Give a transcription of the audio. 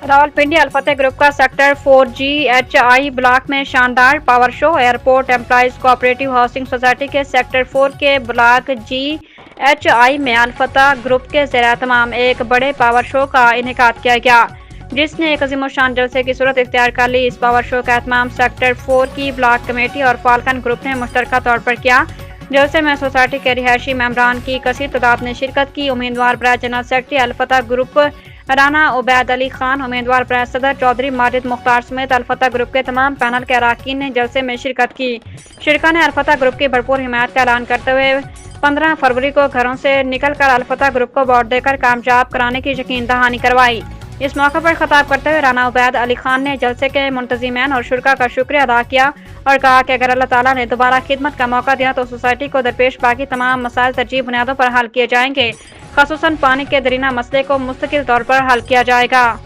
Rawalpindi अलफतेह group का sector 4GHI block में शानदार power show. Airport employees cooperative housing society के सेक्टर 4 के ब्लॉक GHI में अलफतेह ग्रुप के ज़ेर-ए-तमाम एक बड़े पावर शो का इनेकाद किया गया, जिसने एक अज़ीमुश्शान जलसे की सूरत इख्तियार कर ली। इस पावर शो का एहतमाम सेक्टर 4 की ब्लॉक कमेटी और फाल्कन ग्रुप ने मुश्तरका तौर पर किया। जलसे में सोसाइटी के रिहायशी मेंबरान की कसीर तादाद ने शिरकत की। उम्मीदवार बराए general secretary Alfateh group Rana Ubaid Ali Khan, उम्मीदवार बराए सदर चौधरी माजिद मुख्तार समेत अलफतेह ग्रुप के तमाम पैनल के अरकान ने जलसे में शिरकत की। शिरका ने अलफतेह ग्रुप की भरपूर हिमायत का ऐलान करते हुए 15 फरवरी को घरों से निकल कर अलफतेह ग्रुप को वोट देकर कामयाब कराने की यकीन दहानी करवाई। इस मौके पर खिताब करते हुए राना उबैद अली खान ने जलसे के मुंतजिमीन और शुरका का शुक्रिया अदा किया और कहा कि अगर अल्लाह ताला ने दोबारा खिदमत का मौका दिया तो सोसाइटी को दरपेश बाकी तमाम मसाइल तरजीह बुनियादों पर हल किए जाएंगे, खसूसन पानी के दरीना मसले को मुस्तकिल तौर पर हल किया जाएगा।